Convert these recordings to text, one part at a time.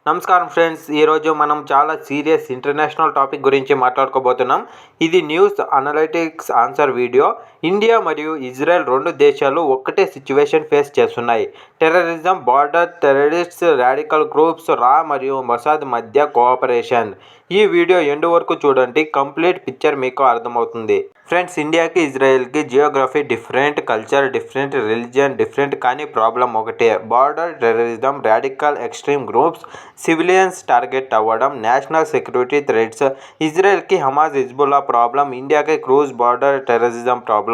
నమస్కారం ఫ్రెండ్స్, ఈరోజు మనం చాలా సీరియస్ ఇంటర్నేషనల్ టాపిక్ గురించి మాట్లాడుకోబోతున్నాం. ఇది news analytics answer video. India మరియు ఇజ్రాయెల్ రెండు దేశాలు ఒక్కటే సిచ్యువేషన్ ఫేస్ చేస్తున్నాయి. Terrorism, border terrorists, radical groups, రా మరియు మొసాద్ మధ్య కోఆపరేషన్. ఈ వీడియో ఎండ్ వరకు చూడండి, కంప్లీట్ పిక్చర్ మీకు అర్థమవుతుంది. ఫ్రెండ్స్, ఇండియాకి ఇజ్రాయెల్కి geography different, culture different, religion different, కానీ ప్రాబ్లం ఒకటే: border terrorism, radical extreme groups, civilians target అవ్వడం, నేషనల్ సెక్యూరిటీ థ్రెట్స్. ఇజ్రాయెల్కి హమాస్, హిజ్బుల్లా ప్రాబ్లం, ఇండియాకి క్రూజ్ బార్డర్ టెర్రరిజం ప్రాబ్లం.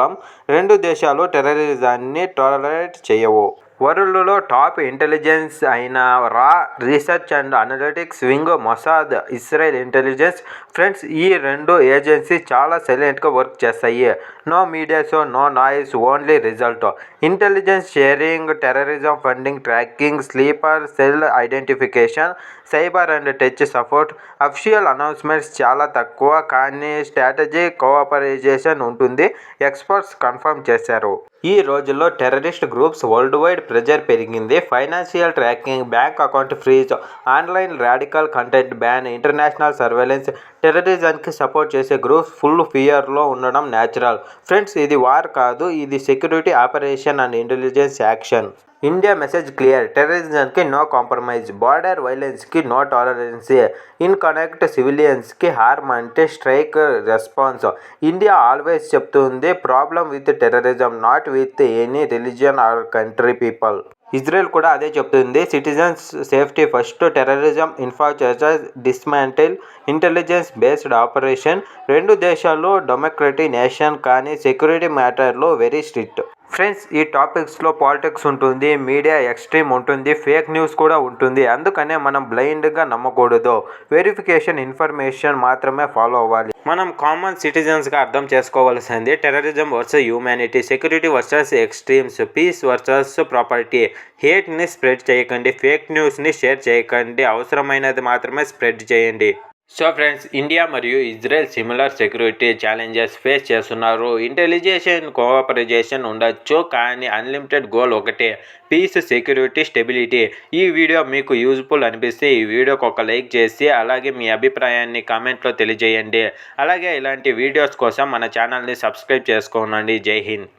రెండు దేశాలు టెర్రరిజాన్ని టాలరేట్ చేయవు. వరల్డ్లో టాప్ ఇంటెలిజెన్స్ అయిన రా research and analytics wing, Mossad, Israel intelligence. Friends, ఈ రెండు ఏజెన్సీస్ చాలా సైలెంట్గా వర్క్ చేస్తాయి. No media show, no noise, only result. Intelligence sharing, terrorism funding, tracking, sleeper cell identification, cyber and tech support. Official announcements చాలా తక్కువ, కానీ strategic cooperation ఉంటుంది. Experts confirm చేశారు. ఈ రోజుల్లో terrorist groups world wide pressure పెరిగింది. Financial tracking, bank account freeze, online radical content ban, international surveillance. టెర్రరిజంకి support చేసే గ్రూప్స్ ఫుల్ ఫియర్లో ఉండడం న్యాచురల్. ఫ్రెండ్స్, ఇది వార్ కాదు, ఇది security operation and intelligence action. India message clear: టెర్రరిజంకి నో కాంప్రమైజ్, బార్డర్ వైలెన్స్కి నో టాలరెన్స్, ఇన్ కనెక్ట్ సివిలియన్స్కి హార్మ్ అంటే స్ట్రైక్ రెస్పాన్స్. ఇండియా ఆల్వేస్ చెప్తుంది, problem with terrorism, not with any religion or country people. Israel కూడా అదే చెప్తుంది, citizens safety first, terrorism infrastructure dismantle, intelligence based operation. రెండు దేశాలు democratic nation, కానీ security మ్యాటర్లో వెరీ స్ట్రిక్ట్. ఫ్రెండ్స్, ఈ టాపిక్స్లో పాలిటిక్స్ ఉంటుంది, మీడియా ఎక్స్ట్రీమ్ ఉంటుంది, ఫేక్ న్యూస్ కూడా ఉంటుంది. అందుకనే మనం బ్లైండ్గా నమ్మకూడదు. వెరిఫికేషన్ ఇన్ఫర్మేషన్ మాత్రమే ఫాలో అవ్వాలి. మనం కామన్ సిటిజన్స్గా అర్థం చేసుకోవాల్సింది terrorism versus humanity, security versus extremes, peace versus property. హేట్ని స్ప్రెడ్ చేయకండి, ఫేక్ న్యూస్ని షేర్ చేయకండి, అవసరమైనది మాత్రమే స్ప్రెడ్ చేయండి. సో ఫ్రెండ్స్, ఇండియా మరియు Israel similar security challenges face చేస్తున్నారు. ఇంటెలిజెన్స్ కోఆపరేషన్ ఉండొచ్చు, కానీ అన్లిమిటెడ్ గోల్ ఒకటే: పీస్, సెక్యూరిటీ, స్టెబిలిటీ. ఈ వీడియో మీకు యూజ్ఫుల్ అనిపిస్తే ఈ వీడియోకి ఒక లైక్ చేసి, అలాగే మీ అభిప్రాయాన్ని కామెంట్లో తెలియజేయండి. అలాగే ఇలాంటి వీడియోస్ కోసం మన ఛానల్ని సబ్స్క్రైబ్ చేసుకోండి. జై హింద్.